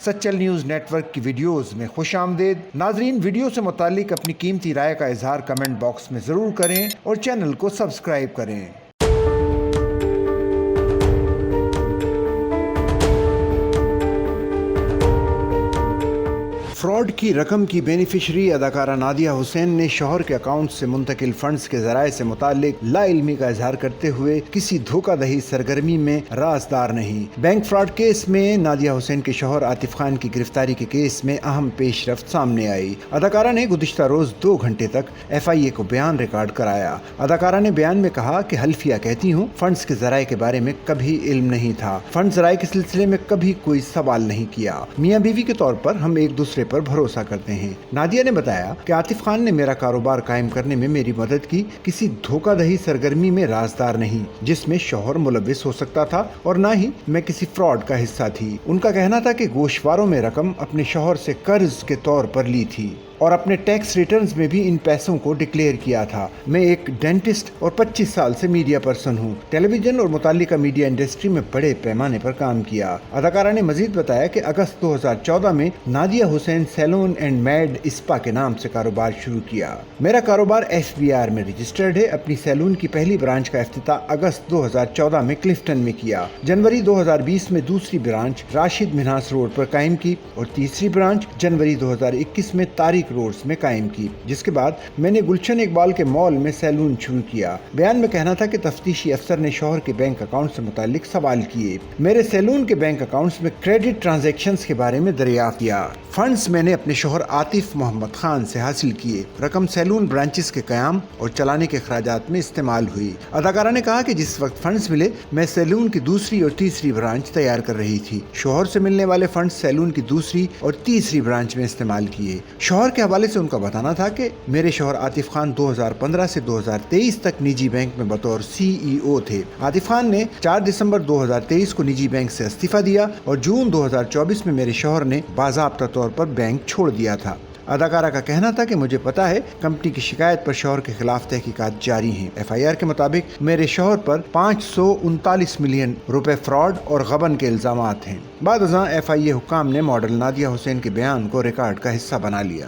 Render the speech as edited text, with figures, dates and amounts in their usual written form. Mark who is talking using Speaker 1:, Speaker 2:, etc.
Speaker 1: Sachal news net work کی videos میں خوش آمدید۔ ناظرین، ویڈیو سے متعلق اپنی قیمتی رائے کا اظہار کمنٹ باکس میں ضرور کریں اور چینل کو سبسکرائب کریں۔ فراڈ کی رقم کی بینیفیشری اداکارہ نادیہ حسین نے شوہر کے اکاؤنٹ سے منتقل فنڈز کے ذرائع سے متعلق لا علمی کا اظہار کرتے ہوئے کسی دھوکہ دہی سرگرمی میں رازدار نہیں۔ بینک فراڈ کیس میں نادیہ حسین کے شوہر عاطف خان کی گرفتاری کے کیس میں اہم پیش رفت سامنے آئی۔ اداکارہ نے گزشتہ روز 2 گھنٹے تک FIA کو بیان ریکارڈ کرایا۔ اداکارہ نے بیان میں کہا کہ حلفیہ کہتی ہوں، فنڈز کے ذرائع کے بارے میں کبھی علم نہیں تھا، فنڈز ذرائع کے سلسلے میں کبھی کوئی سوال نہیں کیا، میاں بیوی کے طور پر ہم ایک دوسرے پر بھروسہ کرتے ہیں۔ نادیہ نے بتایا کہ عاطف خان نے میرا کاروبار قائم کرنے میں میری مدد کی، کسی دھوکہ دہی سرگرمی میں رازدار نہیں جس میں شوہر ملوث ہو سکتا تھا، اور نہ ہی میں کسی فراڈ کا حصہ تھی۔ ان کا کہنا تھا کہ گوشواروں میں رقم اپنے شوہر سے قرض کے طور پر لی تھی اور اپنے ٹیکس ریٹرنز میں بھی ان پیسوں کو ڈکلیئر کیا تھا۔ میں ایک ڈینٹسٹ اور 25 سال سے میڈیا پرسن ہوں، ٹیلی ویژن اور متعلقہ میڈیا انڈسٹری میں بڑے پیمانے پر کام کیا۔ اداکارہ نے مزید بتایا کہ اگست 2014 میں Nadia Hussain Salon and Med Spa کے نام سے کاروبار شروع کیا۔ میرا کاروبار SBR میں رجسٹرڈ ہے۔ اپنی سیلون کی پہلی برانچ کا افتتاح اگست 2014 میں کلفٹن میں کیا۔ جنوری 2020 میں دوسری برانچ راشد منہاس روڈ پر قائم کی اور تیسری برانچ جنوری 2021 میں طارق روڈز میں قائم کی، جس کے بعد میں نے گلشن اقبال کے مال میں سیلون شروع کیا۔ بیان میں کہنا تھا کہ تفتیشی افسر نے شوہر کے بینک اکاؤنٹ سے متعلق سوال کیے۔ میرے سیلون کے بینک اکاؤنٹس میں کریڈٹ ٹرانزیکشنز کے بارے میں دریافت کیا۔ فنڈز میں نے اپنے شوہر عاطف محمد خان سے حاصل کیے۔ رقم سیلون برانچز کے قیام اور چلانے کے اخراجات میں استعمال ہوئی۔ اداکارہ نے کہا کہ جس وقت فنڈز ملے، میں سیلون کی دوسری اور تیسری برانچ تیار کر رہی تھی۔ شوہر سے ملنے والے فنڈز سیلون کی دوسری اور تیسری برانچ میں استعمال کیے۔ شوہر کے حوالے سے ان کا بتانا تھا کہ میرے شوہر عاطف خان 2015 سے 2023 تک نجی بینک میں بطور CEO تھے۔ عاطف خان نے 4 دسمبر 2023 کو نجی بینک سے استعفیٰ دیا اور جون 2024 میں میرے شوہر نے باضابطہ طور پر بینک چھوڑ دیا تھا۔ اداکارہ کا کہنا تھا کہ مجھے پتا ہے کمپنی کی شکایت پر شوہر کے خلاف تحقیقات جاری ہیں۔ FIR کے مطابق میرے شوہر پر 539 ملین روپے فراڈ اور غبن کے الزامات ہیں۔ بعد ازاں FIA حکام نے ماڈل نادیہ حسین کے بیان کو ریکارڈ کا حصہ بنا لیا۔